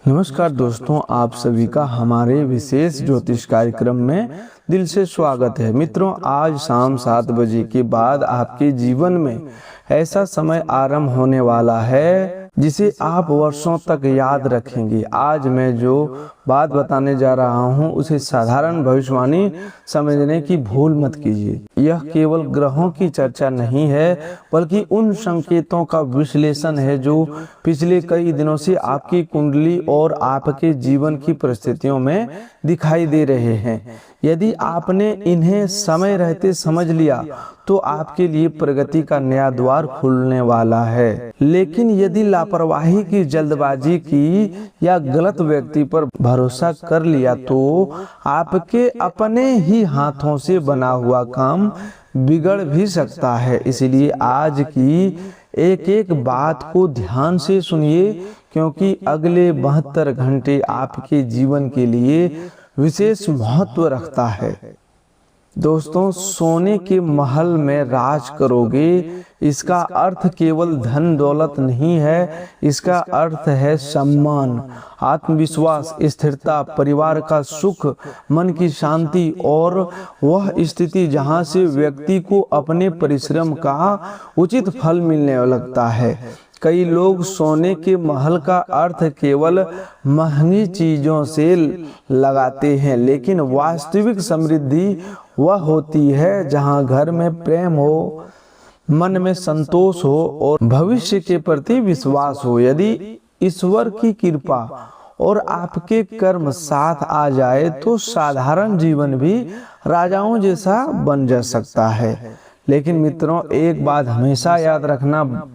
नमस्कार दोस्तों, आप सभी का हमारे विशेष ज्योतिष कार्यक्रम में दिल से स्वागत है। मित्रों, आज शाम 7 बजे के बाद आपके जीवन में ऐसा समय आरंभ होने वाला है जिसे आप वर्षों तक याद रखेंगे। आज मैं जो बात बताने जा रहा हूं उसे साधारण भविष्यवाणी समझने की भूल मत कीजिए। यह केवल ग्रहों की चर्चा नहीं है, बल्कि उन संकेतों का विश्लेषण है जो पिछले कई दिनों से आपकी कुंडली और आपके जीवन की परिस्थितियों में दिखाई दे रहे हैं। यदि आपने इन्हें समय रहते समझ लिया तो आपके लिए प्रगति का नया द्वार खुलने वाला है। लेकिन यदि लापरवाही की, जल्दबाजी की या गलत व्यक्ति पर भरोसा कर लिया तो आपके अपने ही हाथों से बना हुआ काम बिगड़ भी सकता है। इसलिए आज की एक एक बात को ध्यान से सुनिए, क्योंकि अगले 72 घंटे आपके जीवन के लिए विशेष महत्व रखता है। दोस्तों, सोने के महल में राज करोगे, इसका अर्थ केवल धन दौलत नहीं है, इसका अर्थ है सम्मान, आत्मविश्वास, स्थिरता, परिवार का सुख, मन की शांति और वह स्थिति जहां से व्यक्ति को अपने परिश्रम का उचित फल मिलने लगता है। कई लोग सोने के महल का अर्थ केवल महंगी चीजों से लगाते हैं, लेकिन वास्तविक समृद्धि वह होती है जहां घर में प्रेम हो, मन में संतोष हो और भविष्य के प्रति विश्वास हो। यदि ईश्वर की कृपा और आपके कर्म साथ आ जाए तो साधारण जीवन भी राजाओं जैसा बन जा सकता है। लेकिन मित्रों, एक बात हमेशा याद रखना,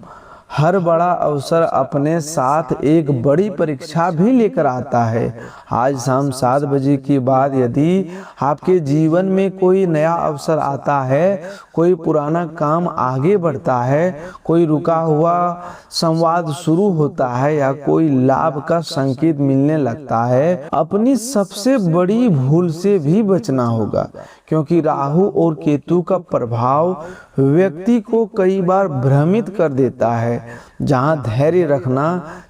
हर बड़ा अवसर अपने साथ एक बड़ी परीक्षा भी लेकर आता है। आज शाम 7 बजे के बाद यदि आपके जीवन में कोई नया अवसर आता है, कोई पुराना काम आगे बढ़ता है, कोई रुका हुआ संवाद शुरू होता है या कोई लाभ का संकेत मिलने लगता है, अपनी सबसे बड़ी भूल से भी बचना होगा, क्योंकि राहु और केतु का प्रभाव व्यक्ति को कई बार भ्रमित कर देता है। जहां धैर्य रखना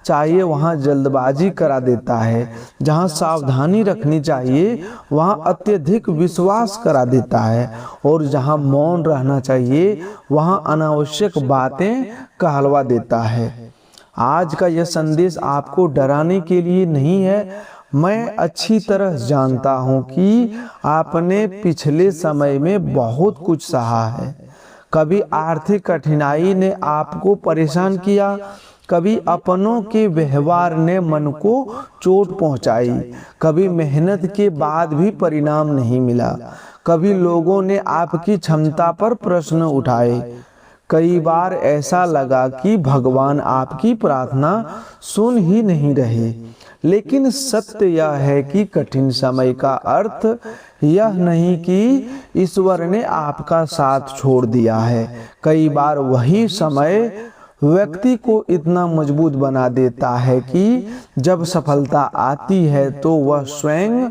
चाहिए वहां जल्दबाजी करा देता है, जहां सावधानी रखनी चाहिए वहां अत्यधिक विश्वास करा देता है, और जहां मौन रहना चाहिए वहां अनावश्यक बातें कहलवा देता है। आज का यह संदेश आपको डराने के लिए नहीं है। मैं अच्छी तरह जानता हूं कि आपने पिछले समय में बहुत कुछ सहा है। कभी आर्थिक कठिनाई ने आपको परेशान किया, कभी अपनों के व्यवहार ने मन को चोट पहुंचाई, कभी मेहनत के बाद भी परिणाम नहीं मिला, कभी लोगों ने आपकी क्षमता पर प्रश्न उठाए। कई बार ऐसा लगा कि भगवान आपकी प्रार्थना सुन ही नहीं रहे। लेकिन सत्य यह है कि कठिन समय का अर्थ यह नहीं कि ईश्वर ने आपका साथ छोड़ दिया है। कई बार वही समय व्यक्ति को इतना मजबूत बना देता है कि जब सफलता आती है तो वह स्वयं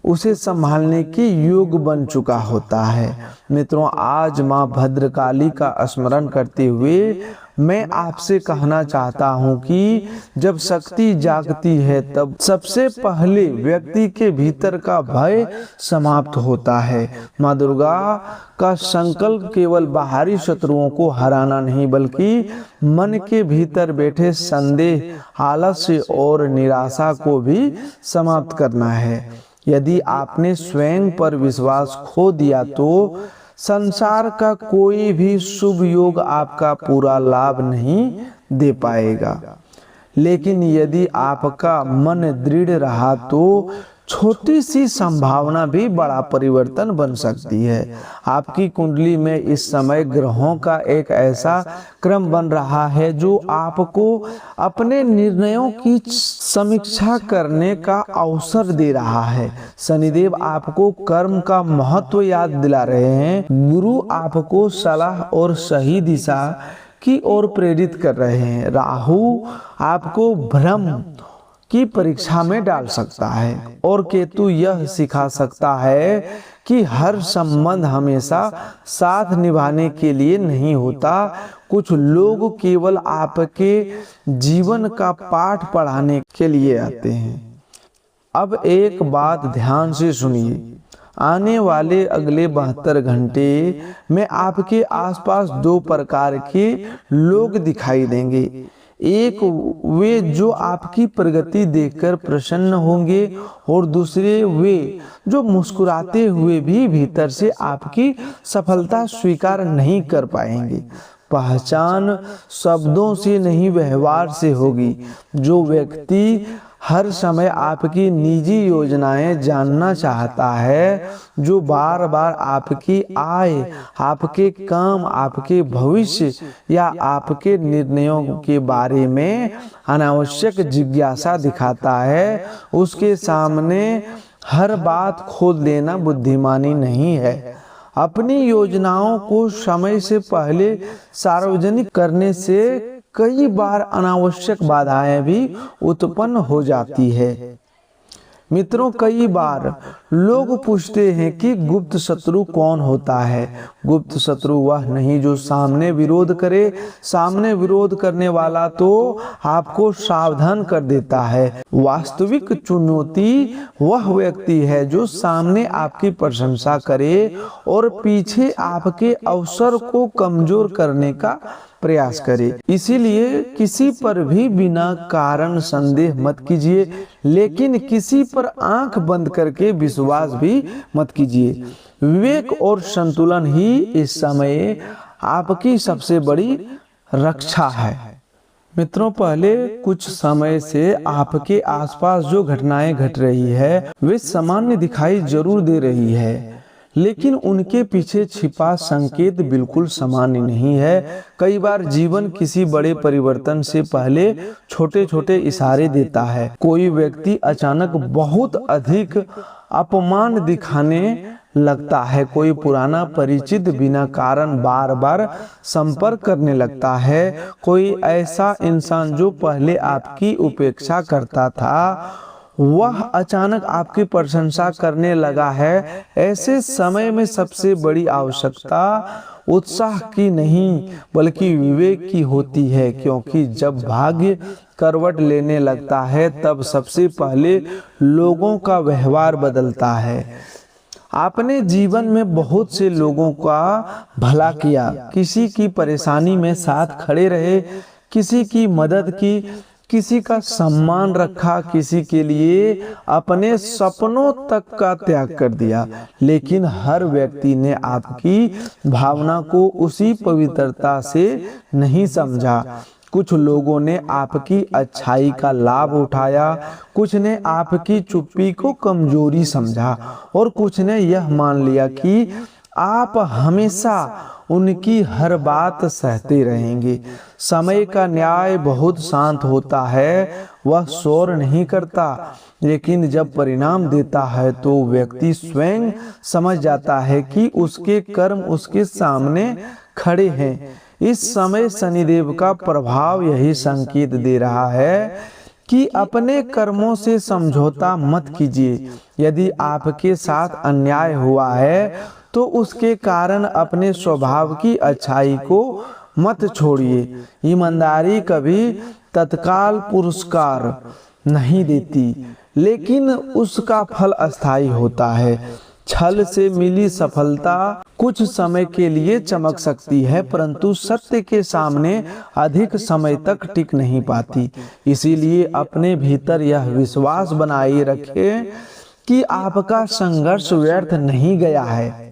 उसे संभालने के योग बन चुका होता है। मित्रों, आज माँ भद्रकाली का स्मरण करते हुए मैं आपसे कहना चाहता हूँ कि जब शक्ति जागती है तब सबसे पहले व्यक्ति के भीतर का भय समाप्त होता है। माँ दुर्गा का संकल्प केवल बाहरी शत्रुओं को हराना नहीं, बल्कि मन के भीतर बैठे संदेह, आलस्य और निराशा को भी समाप्त करना है। यदि आपने स्वयं पर विश्वास खो दिया तो संसार का कोई भी शुभ योग आपका पूरा लाभ नहीं दे पाएगा। लेकिन यदि आपका मन दृढ़ रहा तो छोटी सी संभावना भी बड़ा परिवर्तन बन सकती है। आपकी कुंडली में इस समय ग्रहों का एक ऐसा क्रम बन रहा है जो आपको अपने निर्णयों की समीक्षा करने का अवसर दे रहा है। शनिदेव आपको कर्म का महत्व याद दिला रहे हैं, गुरु आपको सलाह और सही दिशा की ओर प्रेरित कर रहे हैं, राहु आपको भ्रम की परीक्षा में डाल सकता है, और केतु यह सिखा सकता है कि हर संबंध हमेशा साथ निभाने के लिए नहीं होता। कुछ लोग केवल आपके जीवन का पाठ पढ़ाने के लिए आते हैं। अब एक बात ध्यान से सुनिए, आने वाले अगले 72 घंटे में आपके आसपास दो प्रकार के लोग दिखाई देंगे। एक वे जो आपकी प्रगति देखकर प्रसन्न होंगे और दूसरे वे जो मुस्कुराते हुए भी भीतर से आपकी सफलता स्वीकार नहीं कर पाएंगे। पहचान शब्दों से नहीं व्यवहार से होगी। जो व्यक्ति हर समय आपकी निजी योजनाएं जानना चाहता है, जो बार बार आपकी आय, आपके काम, आपके भविष्य या आपके निर्णयों के बारे में अनावश्यक जिज्ञासा दिखाता है, उसके सामने हर बात खोल देना बुद्धिमानी नहीं है। अपनी योजनाओं को समय से पहले सार्वजनिक करने से कई बार अनावश्यक बाधाएं भी उत्पन्न हो जाती है। मित्रों, कई बार लोग पूछते हैं कि गुप्त शत्रु कौन होता है। गुप्त शत्रु वह नहीं जो सामने विरोध करे। सामने विरोध करने वाला तो आपको सावधान कर देता है। वास्तविक चुनौती वह व्यक्ति है जो सामने आपकी प्रशंसा करे और पीछे आपके अवसर को कमजोर करने का प्रयास करे। इसीलिए किसी पर भी बिना कारण संदेह मत कीजिए, लेकिन किसी पर आंख बंद करके विश्वास भी मत कीजिए। विवेक और संतुलन ही इस समय आपकी सबसे बड़ी रक्षा है। मित्रों, पहले कुछ समय से आपके आसपास जो घटनाएं घट रही है वे सामान्य दिखाई जरूर दे रही है, लेकिन उनके पीछे छिपा संकेत बिल्कुल सामान्य नहीं है। कई बार जीवन किसी बड़े परिवर्तन से पहले छोटे छोटे इशारे देता है। कोई व्यक्ति अचानक बहुत अधिक अपमान दिखाने लगता है। कोई पुराना परिचित बिना कारण बार बार संपर्क करने लगता है। कोई ऐसा इंसान जो पहले आपकी उपेक्षा करता था वह अचानक आपकी प्रशंसा करने लगा है। ऐसे समय में सबसे बड़ी आवश्यकता उत्साह की नहीं बल्कि विवेक की होती है, क्योंकि जब भाग्य करवट लेने लगता है तब सबसे पहले लोगों का व्यवहार बदलता है। आपने जीवन में बहुत से लोगों का भला किया, किसी की परेशानी में साथ खड़े रहे, किसी की मदद की, किसी का सम्मान रखा, किसी के लिए अपने सपनों तक का त्याग कर दिया, लेकिन हर व्यक्ति ने आपकी भावना को उसी पवित्रता से नहीं समझा। कुछ लोगों ने आपकी अच्छाई का लाभ उठाया, कुछ ने आपकी चुप्पी को कमजोरी समझा और कुछ ने यह मान लिया कि आप हमेशा उनकी हर बात सहते रहेंगे। समय का न्याय बहुत शांत होता है, वह शोर नहीं करता, लेकिन जब परिणाम देता है तो व्यक्ति स्वयं समझ जाता है कि उसके कर्म उसके सामने खड़े हैं। इस समय शनिदेव का प्रभाव यही संकेत दे रहा है कि अपने कर्मों से समझौता मत कीजिए। यदि आपके साथ अन्याय हुआ है तो उसके कारण अपने स्वभाव की अच्छाई को मत छोड़िए। ईमानदारी कभी तत्काल पुरस्कार नहीं देती, लेकिन उसका फल अस्थायी होता है। छल से मिली सफलता कुछ समय के लिए चमक सकती है, परंतु सत्य के सामने अधिक समय तक टिक नहीं पाती। इसीलिए अपने भीतर यह विश्वास बनाए रखें कि आपका संघर्ष व्यर्थ नहीं गया है।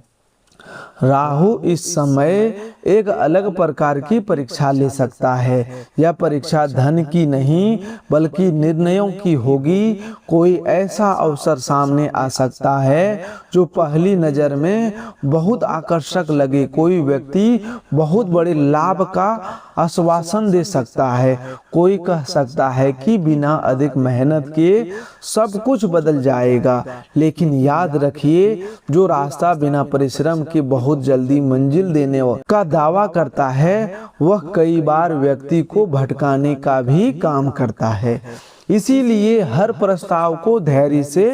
राहु इस समय एक अलग प्रकार की परीक्षा ले सकता है। यह परीक्षा धन की नहीं बल्कि निर्णयों की होगी। कोई ऐसा अवसर सामने आ सकता है जो पहली नजर में बहुत आकर्षक लगे। कोई व्यक्ति बहुत बड़े लाभ का आश्वासन दे सकता है। कोई कह सकता है कि बिना अधिक मेहनत के सब कुछ बदल जाएगा, लेकिन याद रखिए, जो रास्ता बिना परिश्रम के बहुत जल्दी मंजिल देने का दावा करता है वह कई बार व्यक्ति को भटकाने का भी काम करता है। इसीलिए हर प्रस्ताव को धैर्य से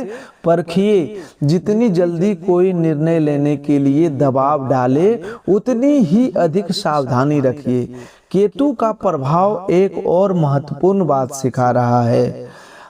परखिए। जितनी जल्दी कोई निर्णय लेने के लिए दबाव डाले उतनी ही अधिक सावधानी रखिए, केतु का प्रभाव एक और महत्वपूर्ण बात सिखा रहा है।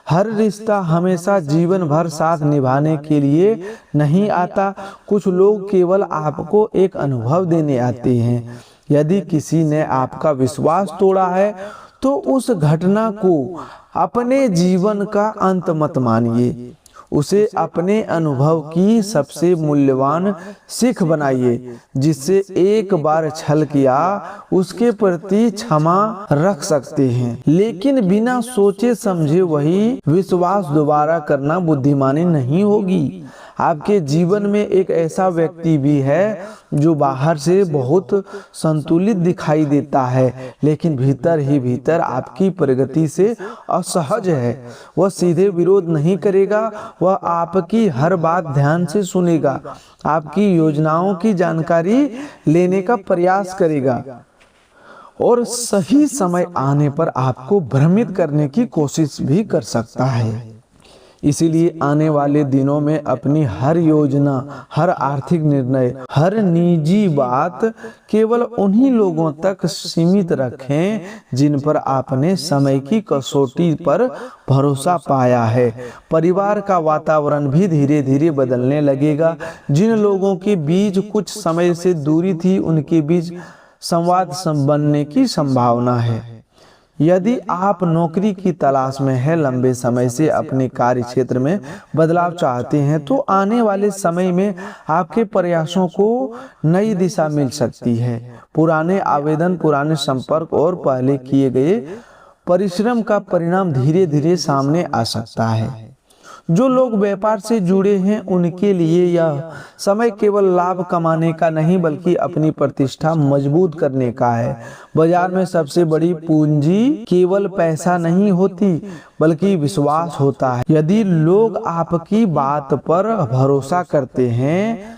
हर रिश्ता हमेशा जीवन भर साथ निभाने के लिए नहीं आता। कुछ लोग केवल आपको एक अनुभव देने आते हैं। यदि किसी ने आपका विश्वास तोड़ा है तो उस घटना को अपने जीवन का अंत मत मानिए, उसे अपने अनुभव की सबसे मूल्यवान सीख बनाइए। जिससे एक बार छल किया उसके प्रति क्षमा रख सकते हैं, लेकिन बिना सोचे समझे वही विश्वास दोबारा करना बुद्धिमानी नहीं होगी। आपके जीवन में एक ऐसा व्यक्ति भी है जो बाहर से बहुत संतुलित दिखाई देता है, लेकिन भीतर ही भीतर आपकी प्रगति से असहज है। वह सीधे विरोध नहीं करेगा, वह आपकी हर बात ध्यान से सुनेगा, आपकी योजनाओं की जानकारी लेने का प्रयास करेगा और सही समय आने पर आपको भ्रमित करने की कोशिश भी कर सकता है। इसीलिए आने वाले दिनों में अपनी हर योजना, हर आर्थिक निर्णय, हर निजी बात केवल उन्हीं लोगों तक सीमित रखें जिन पर आपने समय की कसौटी पर भरोसा पाया है। परिवार का वातावरण भी धीरे धीरे बदलने लगेगा। जिन लोगों के बीच कुछ समय से दूरी थी, उनके बीच संवाद बनने की संभावना है। यदि आप नौकरी की तलाश में हैं, लंबे समय से अपने कार्य क्षेत्र में बदलाव चाहते हैं, तो आने वाले समय में आपके प्रयासों को नई दिशा मिल सकती है। पुराने आवेदन, पुराने संपर्क और पहले किए गए परिश्रम का परिणाम धीरे धीरे सामने आ सकता है। जो लोग व्यापार से जुड़े हैं उनके लिए यह समय केवल लाभ कमाने का नहीं बल्कि अपनी प्रतिष्ठा मजबूत करने का है। बाजार में सबसे बड़ी पूंजी केवल पैसा नहीं होती बल्कि विश्वास होता है। यदि लोग आपकी बात पर भरोसा करते हैं,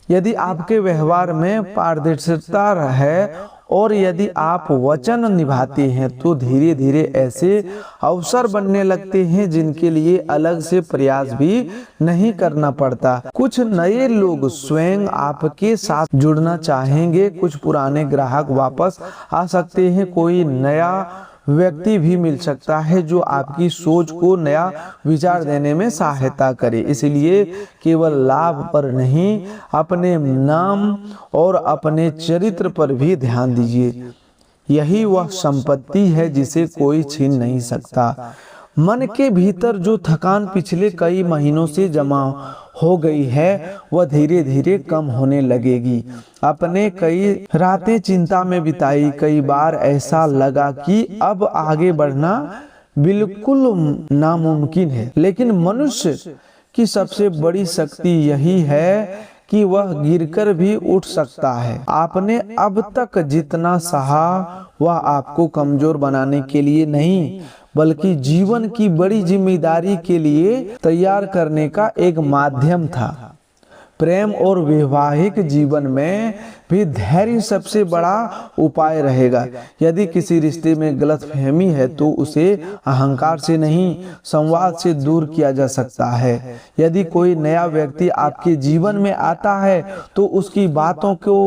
यदि आपके व्यवहार में पारदर्शिता है और यदि आप वचन निभाते हैं, तो धीरे धीरे ऐसे अवसर बनने लगते हैं जिनके लिए अलग से प्रयास भी नहीं करना पड़ता। कुछ नए लोग स्वयं आपके साथ जुड़ना चाहेंगे, कुछ पुराने ग्राहक वापस आ सकते हैं, कोई नया व्यक्ति भी मिल सकता है जो आपकी सोच को नया विचार देने में सहायता करे। इसलिए केवल लाभ पर नहीं, अपने नाम और अपने चरित्र पर भी ध्यान दीजिए। यही वह संपत्ति है जिसे कोई छीन नहीं सकता। मन के भीतर जो थकान पिछले कई महीनों से जमा हो गई है, वह धीरे धीरे कम होने लगेगी। आपने कई रातें चिंता में बिताई, कई बार ऐसा लगा कि अब आगे बढ़ना बिल्कुल नामुमकिन है, लेकिन मनुष्य की सबसे बड़ी शक्ति यही है कि वह गिरकर भी उठ सकता है। आपने अब तक जितना सहा वह आपको कमजोर बनाने के लिए नहीं बल्कि जीवन की बड़ी जिम्मेदारी के लिए तैयार करने का एक माध्यम था। प्रेम और वैवाहिक जीवन में भी धैर्य सबसे बड़ा उपाय रहेगा। यदि किसी रिश्ते में गलतफहमी है तो उसे अहंकार से नहीं, संवाद से दूर किया जा सकता है। यदि कोई नया व्यक्ति आपके जीवन में आता है तो उसकी बातों को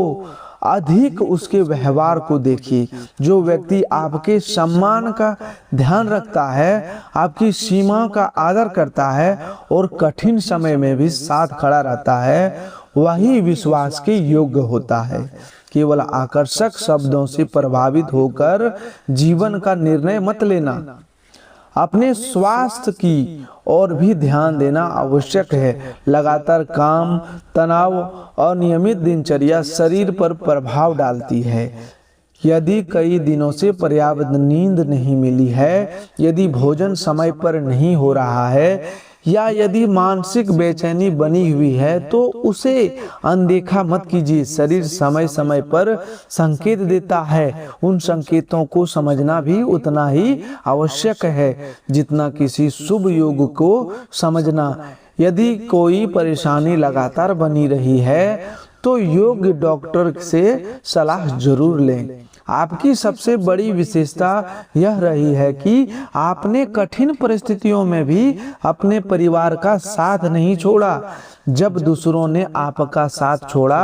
अधिक उसके व्यवहार को देखिए। जो व्यक्ति आपके सम्मान का ध्यान रखता है, आपकी सीमा का आदर करता है और कठिन समय में भी साथ खड़ा रहता है, वही विश्वास के योग्य होता है। केवल आकर्षक शब्दों से प्रभावित होकर जीवन का निर्णय मत लेना। अपने स्वास्थ्य की और भी ध्यान देना आवश्यक है। लगातार काम, तनाव और नियमित दिनचर्या शरीर पर प्रभाव डालती है। यदि कई दिनों से पर्याप्त नींद नहीं मिली है, यदि भोजन समय पर नहीं हो रहा है या यदि मानसिक बेचैनी बनी हुई है तो उसे अनदेखा मत कीजिए। शरीर समय समय पर संकेत देता है। उन संकेतों को समझना भी उतना ही आवश्यक है जितना किसी शुभ योग को समझना। यदि कोई परेशानी लगातार बनी रही है तो योग्य डॉक्टर से सलाह जरूर लें। आपकी सबसे बड़ी विशेषता यह रही है कि आपने कठिन परिस्थितियों में भी अपने परिवार का साथ नहीं छोड़ा। जब दूसरों ने आपका साथ छोड़ा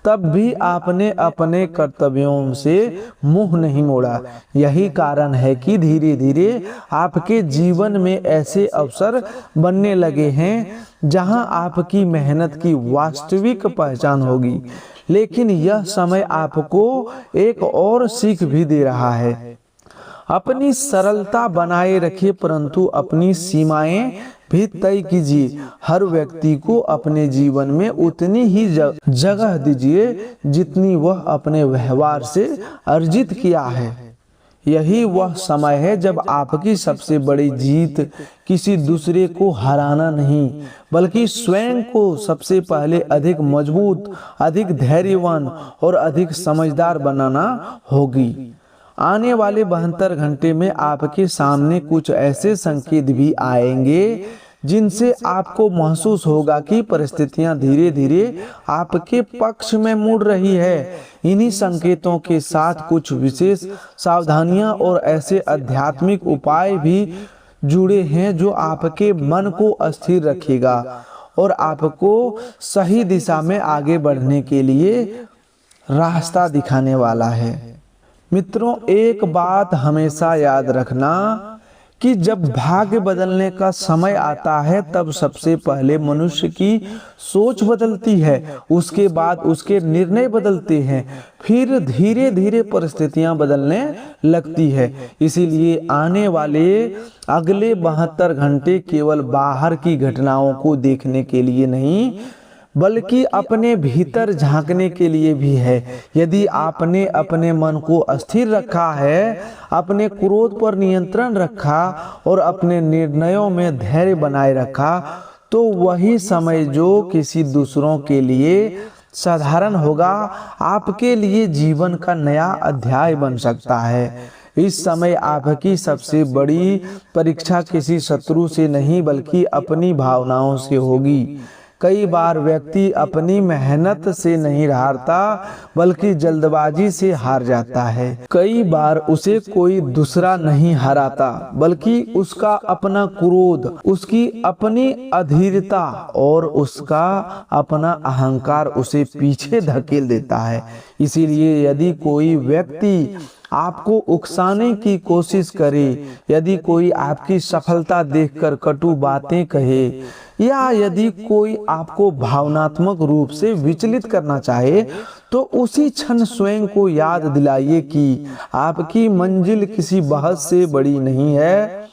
तब भी आपने अपने कर्तव्यों से मुंह नहीं मोड़ा। यही कारण है कि धीरे धीरे आपके जीवन में ऐसे अवसर बनने लगे हैं जहां आपकी मेहनत की वास्तविक पहचान होगी। लेकिन यह समय आपको एक और सीख भी दे रहा है। अपनी सरलता बनाए रखिए, परंतु अपनी सीमाएं भी तय कीजिए। हर व्यक्ति को अपने जीवन में उतनी ही जगह दीजिए जितनी वह अपने व्यवहार से अर्जित किया है। यही वह समय है जब आपकी सबसे बड़ी जीत किसी दूसरे को हराना नहीं, बल्कि स्वयं को सबसे पहले अधिक मजबूत, अधिक धैर्यवान और अधिक समझदार बनाना होगी। आने वाले 72 घंटे में आपके सामने कुछ ऐसे संकेत भी आएंगे जिनसे आपको महसूस होगा कि परिस्थितियां धीरे धीरे आपके पक्ष में मुड़ रही है। इन्हीं संकेतों के साथ कुछ विशेष सावधानियां और ऐसे आध्यात्मिक उपाय भी जुड़े हैं जो आपके मन को अस्थिर रखेगा और आपको सही दिशा में आगे बढ़ने के लिए रास्ता दिखाने वाला है। मित्रों, एक बात हमेशा याद रखना कि जब भाग्य बदलने का समय आता है तब सबसे पहले मनुष्य की सोच बदलती है, उसके बाद उसके निर्णय बदलते हैं, फिर धीरे धीरे परिस्थितियां बदलने लगती है। इसीलिए आने वाले अगले 72 घंटे केवल बाहर की घटनाओं को देखने के लिए नहीं, बल्कि अपने भीतर झांकने के लिए भी है। यदि आपने अपने मन को अस्थिर रखा है, अपने क्रोध पर नियंत्रण रखा और अपने निर्णयों में धैर्य बनाए रखा, तो वही समय जो किसी दूसरों के लिए साधारण होगा, आपके लिए जीवन का नया अध्याय बन सकता है। इस समय आपकी सबसे बड़ी परीक्षा किसी शत्रु से नहीं, बल्कि अपनी भावनाओं से होगी। कई बार व्यक्ति अपनी मेहनत से नहीं हारता, बल्कि जल्दबाजी से हार जाता है। कई बार उसे कोई दूसरा नहीं हराता, बल्कि उसका अपना क्रोध, उसकी अपनी अधीरता और उसका अपना अहंकार उसे पीछे धकेल देता है। इसीलिए यदि कोई व्यक्ति आपको उकसाने की कोशिश करे, यदि कोई आपकी सफलता देखकर कटु बातें कहे, या यदि कोई आपको भावनात्मक रूप से विचलित करना चाहे, तो उसी क्षण स्वयं को याद दिलाइए कि आपकी मंजिल किसी बहस से बड़ी नहीं है।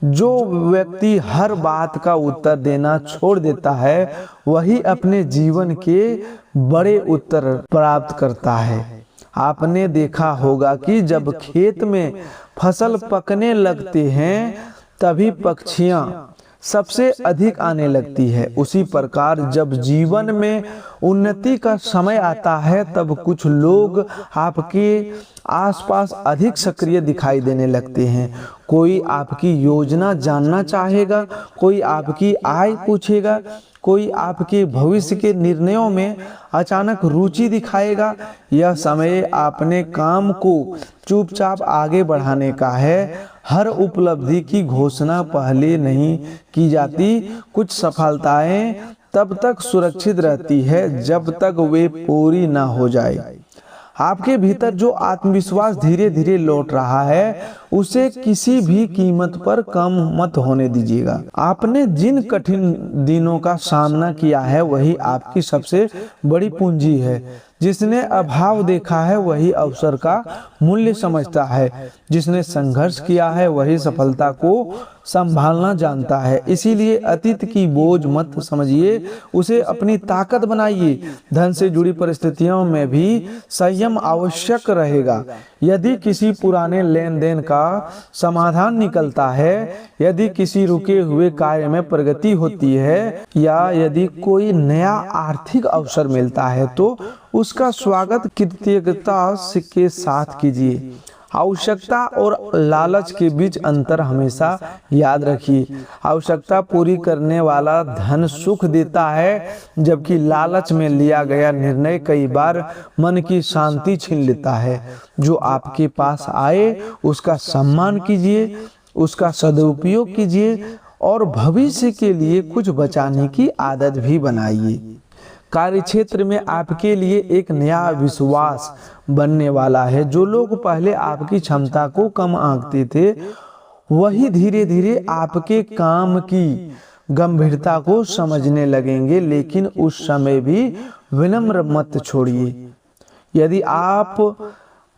जो व्यक्ति हर बात का उत्तर देना छोड़ देता है, वही अपने जीवन के बड़े उत्तर प्राप्त करता है। आपने देखा होगा कि जब खेत में फसल पकने लगते हैं, तभी पक्षियां सबसे अधिक आने लगती है। उसी प्रकार जब जीवन में उन्नति का समय आता है, तब कुछ लोग आपके आसपास अधिक सक्रिय दिखाई देने लगते हैं। कोई आपकी योजना जानना चाहेगा, कोई आपकी आय पूछेगा, कोई आपके भविष्य के निर्णयों में अचानक रुचि दिखाएगा। यह समय अपने काम को चुपचाप आगे बढ़ाने का है। हर उपलब्धि की घोषणा पहले नहीं की जाती। कुछ सफलताएं तब तक सुरक्षित रहती है जब तक वे पूरी ना हो जाए। आपके भीतर जो आत्मविश्वास धीरे धीरे लौट रहा है, उसे किसी भी कीमत पर कम मत होने दीजिएगा। आपने जिन कठिन दिनों का सामना किया है, वही आपकी सबसे बड़ी पूंजी है। जिसने अभाव देखा है, वही अवसर का मूल्य समझता है। जिसने संघर्ष किया है, वही सफलता को संभालना जानता है। इसीलिए अतीत की बोझ मत समझिए, उसे अपनी ताकत बनाइए। धन से जुड़ी परिस्थितियों में भी संयम आवश्यक रहेगा। यदि किसी पुराने लेन देन का समाधान निकलता है, यदि किसी रुके हुए कार्य में प्रगति होती है, या यदि कोई नया आर्थिक अवसर मिलता है, तो उसका स्वागत कृतज्ञता के साथ कीजिए। आवश्यकता और लालच के बीच अंतर हमेशा याद रखिए। आवश्यकता पूरी करने वाला धन सुख देता है, जबकि लालच में लिया गया निर्णय कई बार मन की शांति छीन लेता है। जो आपके पास आए उसका सम्मान कीजिए, उसका सदुपयोग कीजिए और भविष्य के लिए कुछ बचाने की आदत भी बनाइए। कार्यक्षेत्र में आपके लिए एक नया विश्वास बनने वाला है। जो लोग पहले आपकी क्षमता को कम आंकते थे, वही धीरे धीरे आपके काम की गंभीरता को समझने लगेंगे। लेकिन उस समय भी विनम्र मत छोड़िए। यदि आप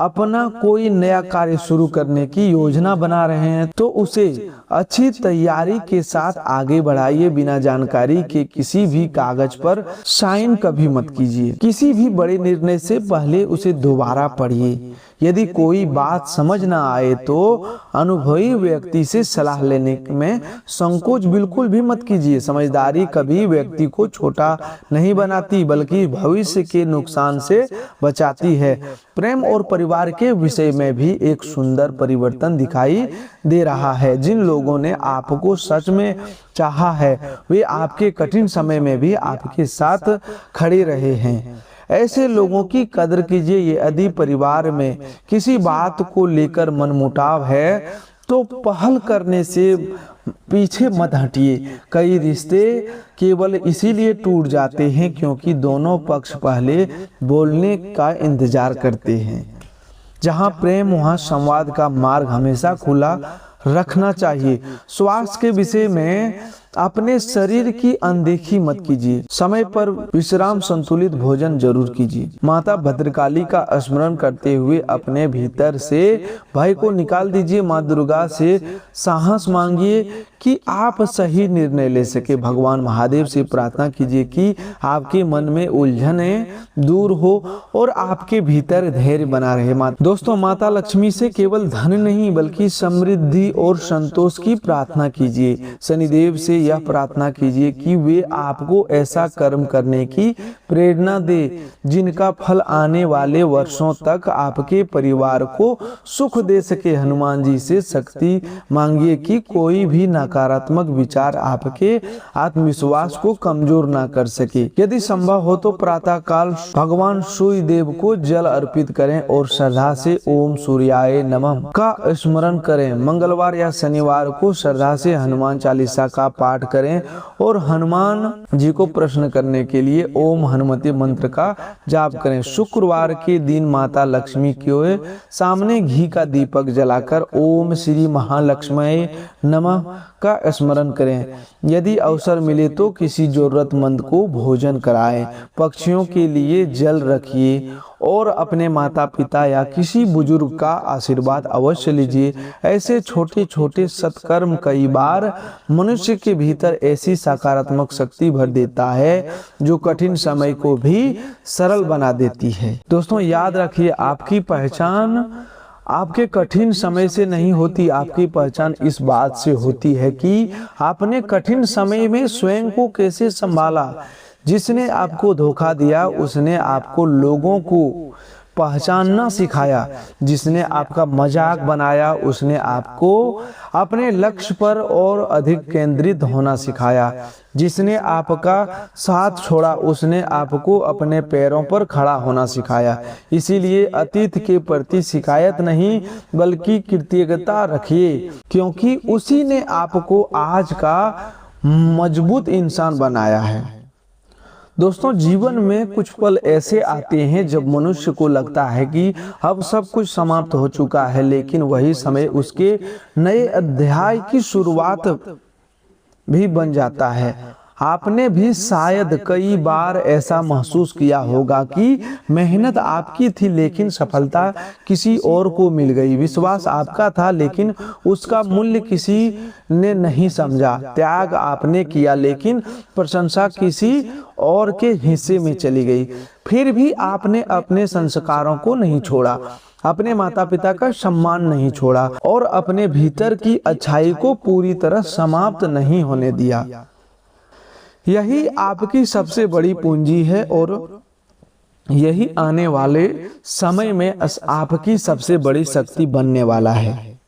अपना कोई नया कार्य शुरू करने की योजना बना रहे हैं तो उसे अच्छी तैयारी के साथ आगे बढ़ाइए। बिना जानकारी के किसी भी कागज पर साइन कभी मत कीजिए। किसी भी बड़े निर्णय से पहले उसे दोबारा पढ़िए। यदि कोई बात समझ ना आए तो अनुभवी व्यक्ति से सलाह लेने में संकोच बिल्कुल भी मत कीजिए। समझदारी कभी व्यक्ति को छोटा नहीं बनाती, बल्कि भविष्य के नुकसान से बचाती है। प्रेम और परिवार के विषय में भी एक सुंदर परिवर्तन दिखाई दे रहा है। जिन लोगों ने आपको सच में चाहा है, वे आपके कठिन समय में भी आपके साथ खड़े रहे हैं। ऐसे लोगों की कदर कीजिए। यदि परिवार में किसी बात को लेकर मनमुटाव है तो पहल करने से पीछे मत हटिए। कई रिश्ते केवल इसीलिए टूट जाते हैं क्योंकि दोनों पक्ष पहले बोलने का इंतजार करते हैं। जहां प्रेम वहां संवाद का मार्ग हमेशा खुला रखना चाहिए। स्वास्थ्य के विषय में अपने शरीर की अनदेखी मत कीजिए। समय पर विश्राम, संतुलित भोजन जरूर कीजिए। माता भद्रकाली का स्मरण करते हुए अपने भीतर से भय को निकाल दीजिए। माँ दुर्गा से साहस मांगिए कि आप सही निर्णय ले सके। भगवान महादेव से प्रार्थना कीजिए कि आपके मन में उलझने दूर हो और आपके भीतर धैर्य बना रहे। दोस्तों, माता लक्ष्मी से केवल धन नहीं बल्कि समृद्धि और संतोष की प्रार्थना कीजिए। शनिदेव से यह प्रार्थना कीजिए कि वे आपको ऐसा कर्म करने की प्रेरणा दे जिनका फल आने वाले वर्षों तक आपके परिवार को सुख दे सके। हनुमान जी से शक्ति मांगिए कि कोई भी नकारात्मक विचार आपके आत्मविश्वास को कमजोर ना कर सके। यदि संभव हो तो प्रातः काल भगवान सूर्य देव को जल अर्पित करें और श्रद्धा से ओम सूर्याय नमः का स्मरण करें। मंगलवार या शनिवार को श्रद्धा से हनुमान चालीसा का पाठ करें और हनुमान जी को प्रसन्न करने के लिए ओम हनुमते मंत्र का जाप करें। शुक्रवार के दिन माता लक्ष्मी के सामने घी का दीपक जलाकर ओम श्री महालक्ष्मी नमः का स्मरण करें। यदि अवसर मिले तो किसी जरूरतमंद को भोजन कराएं। पक्षियों के लिए जल रखिए और अपने माता पिता या किसी बुजुर्ग का आशीर्वाद अवश्य लीजिए। ऐसे छोटे छोटे सत्कर्म कई बार मनुष्य के भीतर ऐसी सकारात्मक शक्ति भर देता है जो कठिन समय को भी सरल बना देती है। दोस्तों, याद रखिए, आपकी पहचान आपके कठिन समय से नहीं होती। आपकी पहचान इस बात से होती है कि आपने कठिन समय में स्वयं को कैसे संभाला। जिसने आपको धोखा दिया उसने आपको लोगों को पहचानना सिखाया। जिसने आपका मजाक बनाया उसने आपको अपने लक्ष्य पर और अधिक केंद्रित होना सिखाया। जिसने आपका साथ छोड़ा उसने आपको अपने पैरों पर खड़ा होना सिखाया। इसीलिए अतीत के प्रति शिकायत नहीं बल्कि कृतज्ञता रखिए, क्योंकि उसी ने आपको आज का मजबूत इंसान बनाया है। दोस्तों, जीवन में कुछ पल ऐसे आते हैं जब मनुष्य को लगता है कि अब सब कुछ समाप्त हो चुका है, लेकिन वही समय उसके नए अध्याय की शुरुआत भी बन जाता है। आपने भी शायद कई बार ऐसा महसूस किया होगा कि मेहनत आपकी थी लेकिन सफलता किसी और को मिल गई। विश्वास आपका था लेकिन उसका मूल्य किसी ने नहीं समझा। त्याग आपने किया लेकिन प्रशंसा किसी और के हिस्से में चली गई। फिर भी आपने अपने संस्कारों को नहीं छोड़ा, अपने माता पिता का सम्मान नहीं छोड़ा और अपने भीतर की अच्छाई को पूरी तरह समाप्त नहीं होने दिया। यही आपकी सबसे बड़ी पूंजी है और यही आने वाले समय में आपकी सबसे बड़ी शक्ति बनने वाला है।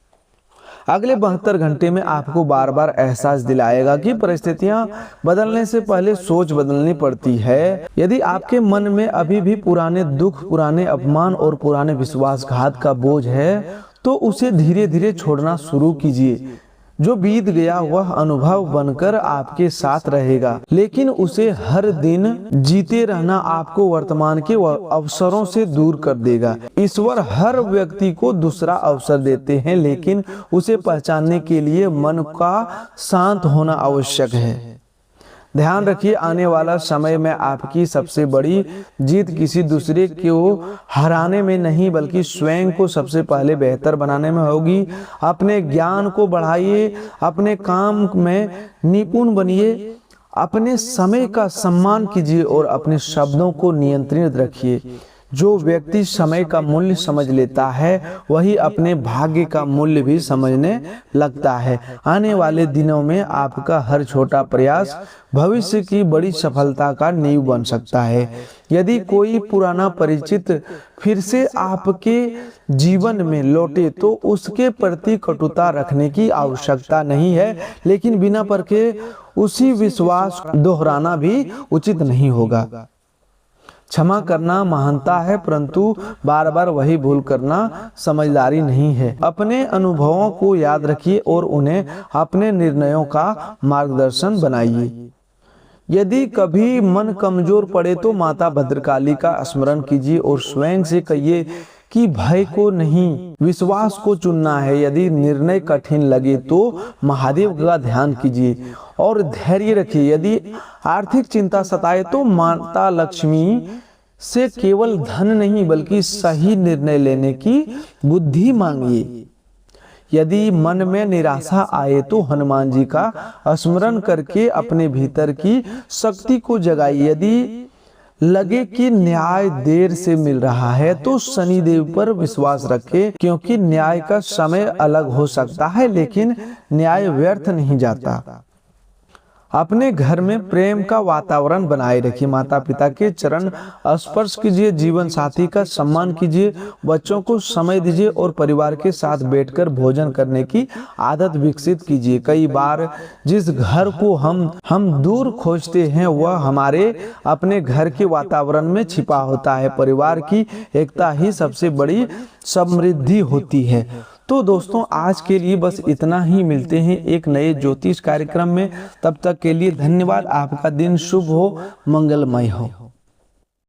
अगले 72 घंटे में आपको बार बार एहसास दिलाएगा कि परिस्थितियां बदलने से पहले सोच बदलनी पड़ती है। यदि आपके मन में अभी भी पुराने दुख, पुराने अपमान और पुराने विश्वासघात का बोझ है तो उसे धीरे धीरे छोड़ना शुरू कीजिए। जो बीत गया वह अनुभव बनकर आपके साथ रहेगा, लेकिन उसे हर दिन जीते रहना आपको वर्तमान के अवसरों से दूर कर देगा। ईश्वर हर व्यक्ति को दूसरा अवसर देते हैं, लेकिन उसे पहचानने के लिए मन का शांत होना आवश्यक है। ध्यान रखिए, आने वाला समय में आपकी सबसे बड़ी जीत किसी दूसरे को हराने में नहीं बल्कि स्वयं को सबसे पहले बेहतर बनाने में होगी। अपने ज्ञान को बढ़ाइए, अपने काम में निपुण बनिए, अपने समय का सम्मान कीजिए और अपने शब्दों को नियंत्रित रखिए। जो व्यक्ति समय का मूल्य समझ लेता है वही अपने भाग्य का मूल्य भी समझने लगता है। आने वाले दिनों में आपका हर छोटा प्रयास भविष्य की बड़ी सफलता का नींव बन सकता है। यदि कोई पुराना परिचित फिर से आपके जीवन में लौटे तो उसके प्रति कटुता रखने की आवश्यकता नहीं है, लेकिन बिना परखे उसी विश्वास दोहराना भी उचित नहीं होगा। क्षमा करना महानता है, परंतु बार बार वही भूल करना समझदारी नहीं है। अपने अनुभवों को याद रखिए और उन्हें अपने निर्णयों का मार्गदर्शन बनाइए। यदि कभी मन कमजोर पड़े तो माता भद्रकाली का स्मरण कीजिए और स्वयं से कहिए कि भय को नहीं, विश्वास को चुनना है। यदि निर्णय कठिन लगे तो महादेव का ध्यान कीजिए और धैर्य रखिए। यदि आर्थिक चिंता सताए तो माता लक्ष्मी से केवल धन नहीं बल्कि सही निर्णय लेने की बुद्धि मांगिए। यदि मन में निराशा आए तो हनुमान जी का स्मरण करके अपने भीतर की शक्ति को जगाइए। यदि लगे कि न्याय देर से मिल रहा है तो शनिदेव पर विश्वास रखें, क्योंकि न्याय का समय अलग हो सकता है लेकिन न्याय व्यर्थ नहीं जाता। अपने घर में प्रेम का वातावरण बनाए रखिए। माता पिता के चरण स्पर्श कीजिए, जीवन साथी का सम्मान कीजिए, बच्चों को समय दीजिए और परिवार के साथ बैठकर भोजन करने की आदत विकसित कीजिए। कई बार जिस घर को हम दूर खोजते हैं वह हमारे अपने घर के वातावरण में छिपा होता है। परिवार की एकता ही सबसे बड़ी समृद्धि होती है। तो दोस्तों, आज के लिए बस इतना ही। मिलते हैं एक नए ज्योतिष कार्यक्रम में। तब तक के लिए धन्यवाद। आपका दिन शुभ हो, मंगलमय हो।